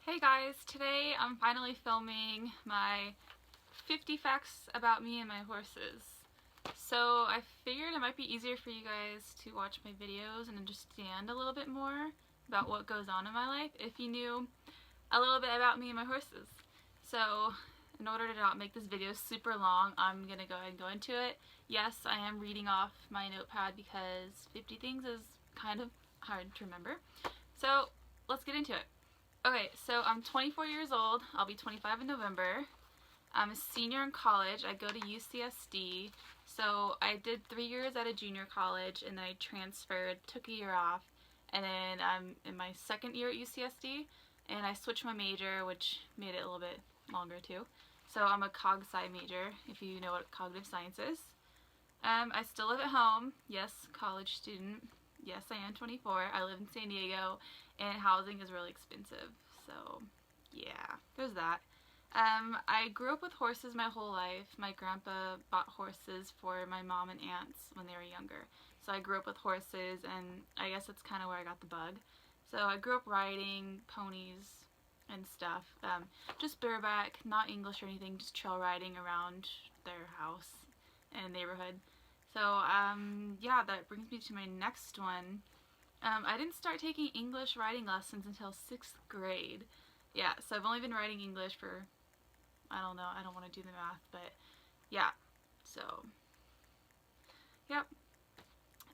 Hey guys, today I'm finally filming my 50 facts about me and my horses. So I figured it might be easier for you guys to watch my videos and understand a little bit more about what goes on in my life if you knew a little bit about me and my horses. So in order to not make this video super long, I'm gonna go ahead and go into it. Yes, I am reading off my notepad because 50 things is kind of hard to remember. So let's get into it. Okay, so I'm 24 years old. I'll be 25 in November. I'm a senior in college. I go to UCSD. So I did 3 years at a junior college and then I transferred, took a year off, and then I'm in my second year at UCSD and I switched my major, which made it a little bit longer too. So I'm a cog sci major, if you know what cognitive science is. I still live at home. Yes, college student. Yes, I am 24. I live in San Diego and housing is really expensive. So yeah, there's that. I grew up with horses my whole life. My grandpa bought horses for my mom and aunts when they were younger. So I grew up with horses and I guess that's kind of where I got the bug. So I grew up riding ponies and stuff. Just bareback, not English or anything, just trail riding around their house and neighborhood. So yeah, that brings me to my next one. I didn't start taking English riding lessons until 6th grade. Yeah, so I've only been riding English for, I don't know, I don't want to do the math, but yeah, so, yep.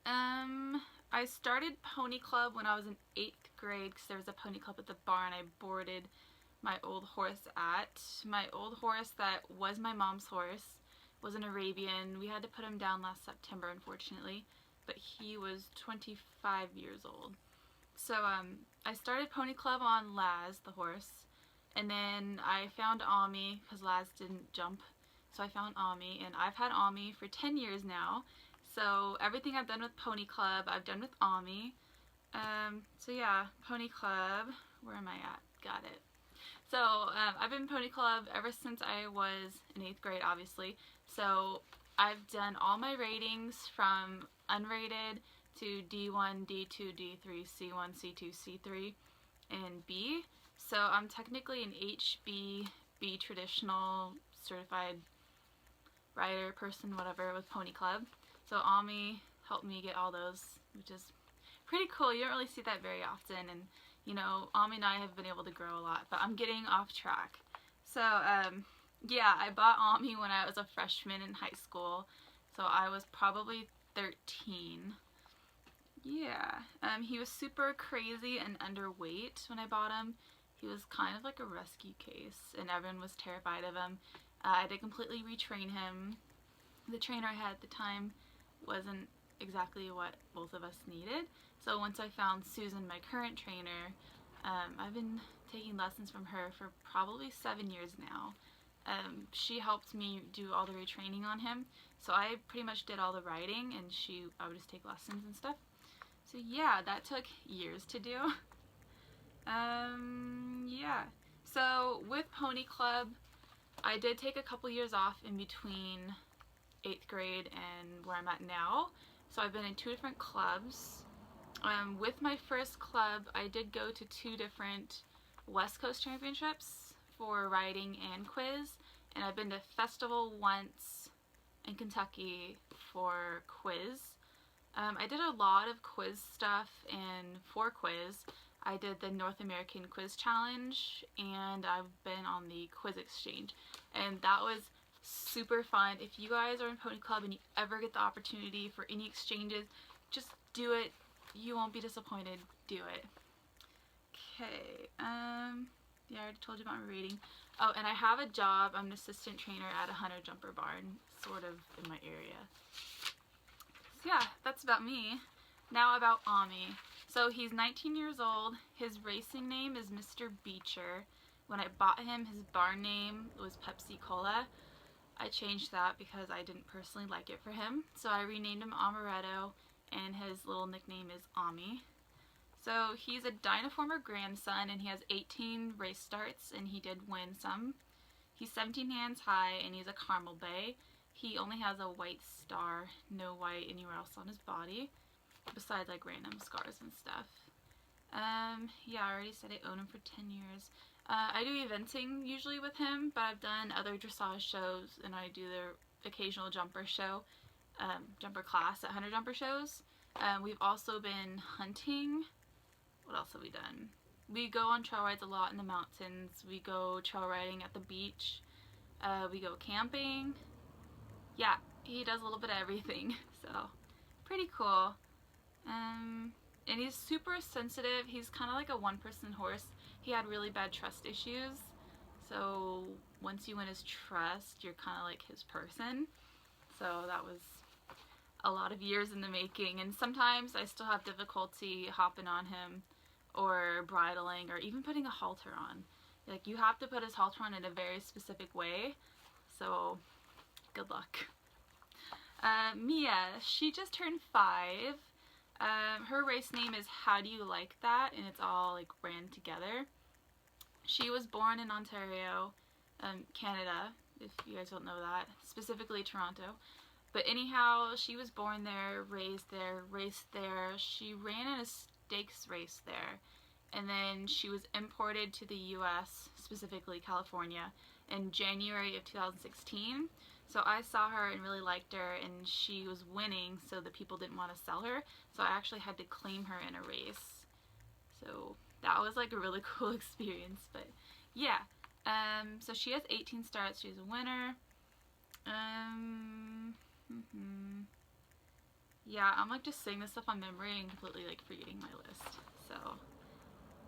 I started Pony Club when I was in 8th grade because there was a pony club at the barn I boarded my old horse at. My old horse that was my mom's horse was an Arabian. We had to put him down last September, unfortunately, but he was 25 years old. So I started Pony Club on Laz, the horse, and then I found Ami because Laz didn't jump. So I found Ami, and I've had Ami for 10 years now. So everything I've done with Pony Club, I've done with Ami. So yeah, Pony Club, where am I at? Got it. So I've been Pony Club ever since I was in 8th grade, obviously. So I've done all my ratings from unrated to D1, D2, D3, C1, C2, C3, and B. So I'm technically an HB, B traditional certified rider person, whatever, with Pony Club. So Ami helped me get all those, which is pretty cool. You don't really see that very often, and you know, Ami and I have been able to grow a lot, but I'm getting off track. So yeah, I bought Ami when I was a freshman in high school, so I was probably 13. Yeah, he was super crazy and underweight when I bought him. He was kind of like a rescue case, and everyone was terrified of him. I had to completely retrain him. The trainer I had at the time wasn't exactly what both of us needed. So once I found Susan, my current trainer, I've been taking lessons from her for probably 7 years now. She helped me do all the retraining on him. So I pretty much did all the riding and I would just take lessons and stuff. So yeah, that took years to do. Yeah. So with Pony Club, I did take a couple years off in between 8th grade and where I'm at now. So I've been in 2 different clubs. With my first club, I did go to 2 different West Coast championships for riding and quiz, and I've been to festival once in Kentucky for quiz. I did a lot of quiz stuff, and for quiz, I did the North American Quiz Challenge, and I've been on the Quiz Exchange, and that was super fun. If you guys are in Pony Club and you ever get the opportunity for any exchanges, just do it. You won't be disappointed. Do it. Okay, yeah, I already told you about my rating. Oh, and I have a job. I'm an assistant trainer at a hunter jumper barn, sort of in my area. So yeah, that's about me. Now about Ami. So he's 19 years old. His racing name is Mr. Beecher. When I bought him, his barn name was Pepsi Cola. I changed that because I didn't personally like it for him. So I renamed him Amaretto, and his little nickname is Ami. So he's a Dynaformer grandson, and he has 18 race starts, and he did win some. He's 17 hands high, and he's a Caramel Bay. He only has a white star, no white anywhere else on his body, besides like random scars and stuff. Yeah, I already said I own him for 10 years. I do eventing usually with him, but I've done other dressage shows, and I do the occasional jumper show, jumper class at hunter jumper shows. We've also been hunting. What else have we done? We go on trail rides a lot in the mountains. We go trail riding at the beach. We go camping. Yeah, he does a little bit of everything, so pretty cool. And he's super sensitive. He's kind of like a one-person horse. He had really bad trust issues, so once you win his trust, you're kind of like his person. So that was a lot of years in the making, and sometimes I still have difficulty hopping on him or bridling or even putting a halter on. Like, you have to put his halter on in a very specific way, so good luck. Mia, she just turned 5. Her race name is How Do You Like That, and it's all like ran together. She was born in Ontario, Canada, if you guys don't know that, specifically Toronto. But anyhow, she was born there, raised there, raced there. She ran in a stakes race there, and then she was imported to the US, specifically California, in January of 2016. So I saw her and really liked her, and she was winning, so the people didn't want to sell her. So I actually had to claim her in a race. So that was like a really cool experience. But yeah, so she has 18 starts. She's a winner. Yeah, I'm like just saying this stuff on memory and completely like forgetting my list. So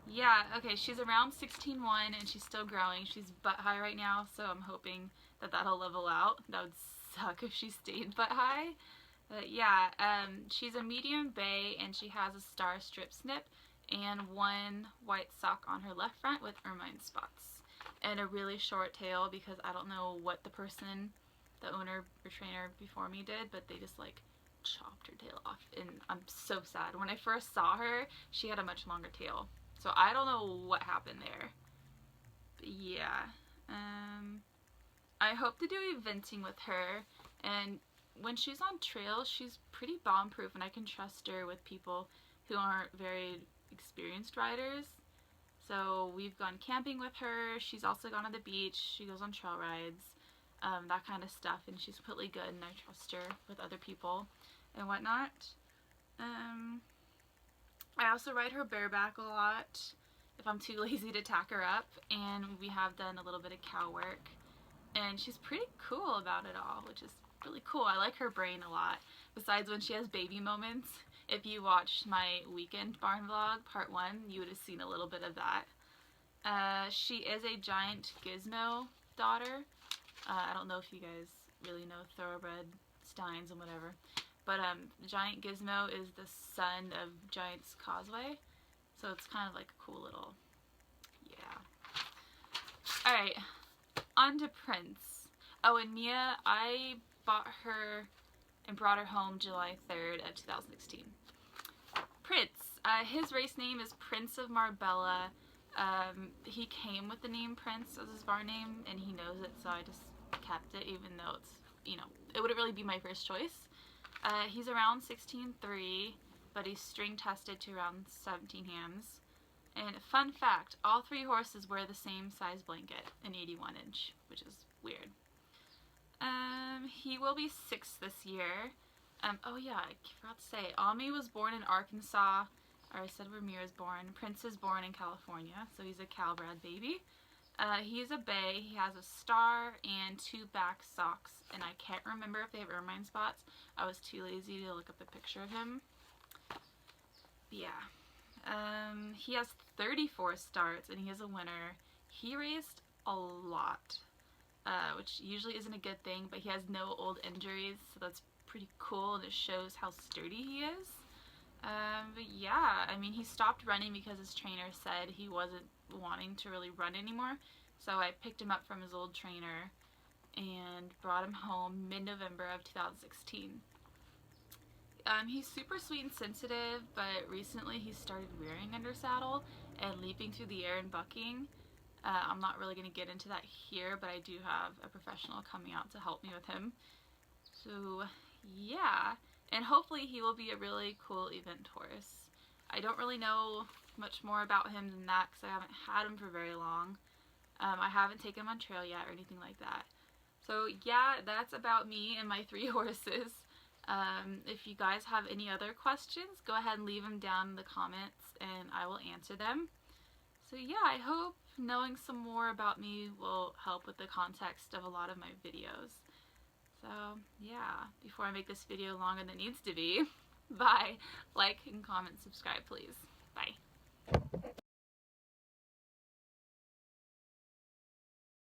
yeah, okay, she's around 16-1 and she's still growing. She's butt high right now, so I'm hoping that that'll level out. That would suck if she stayed butt high. But yeah, she's a medium bay and she has a star strip snip and one white sock on her left front with ermine spots. And a really short tail, because I don't know what the person, the owner or trainer before me did, but they just like chopped her tail off, and I'm so sad. When I first saw her, she had a much longer tail. So I don't know what happened there. But yeah. I hope to do eventing with her, and when she's on trail, she's pretty bomb proof, and I can trust her with people who aren't very experienced riders. So we've gone camping with her. She's also gone to the beach. She goes on trail rides, that kind of stuff, and she's completely good, and I trust her with other people and whatnot. I also ride her bareback a lot if I'm too lazy to tack her up, and we have done a little bit of cow work, and she's pretty cool about it all, which is really cool. I like her brain a lot, besides when she has baby moments. If you watched my weekend barn vlog, part 1, you would have seen a little bit of that. She is a giant gizmo daughter. I don't know if you guys really know thoroughbred Steins and whatever, but Giant Gizmo is the son of Giant's Causeway, so it's kind of like a cool little, yeah. Alright, on to Prince. Oh, and Mia, I bought her and brought her home July 3rd of 2016. Prince, his race name is Prince of Marbella. He came with the name Prince as his barn name, and he knows it, so I just kept it, even though it's, you know, it wouldn't really be my first choice. He's around 16.3, but he's string tested to around 17 hands. And fun fact, all 3 horses wear the same size blanket, an 81 inch, which is weird. He will be 6 this year. Oh yeah, I forgot to say, Ami was born in Arkansas, or I said where Mia is born. Prince is born in California, so he's a Calbred baby. He's a bay. He has a star and 2 back socks, and I can't remember if they have ermine spots. I was too lazy to look up a picture of him. But yeah. He has 34 starts, and he is a winner. He raced a lot, which usually isn't a good thing, but he has no old injuries, so that's pretty cool, and it shows how sturdy he is. But yeah, I mean, he stopped running because his trainer said he wasn't wanting to really run anymore, so I picked him up from his old trainer and brought him home mid-November of 2016. He's super sweet and sensitive, but recently he started rearing under saddle and leaping through the air and bucking. I'm not really going to get into that here, but I do have a professional coming out to help me with him. So yeah, and hopefully he will be a really cool event horse. I don't really know much more about him than that because I haven't had him for very long. I haven't taken him on trail yet or anything like that. So yeah, that's about me and my 3 horses. If you guys have any other questions, go ahead and leave them down in the comments and I will answer them. So yeah, I hope knowing some more about me will help with the context of a lot of my videos. So yeah, before I make this video longer than it needs to be, bye. Like and comment, subscribe please. Bye.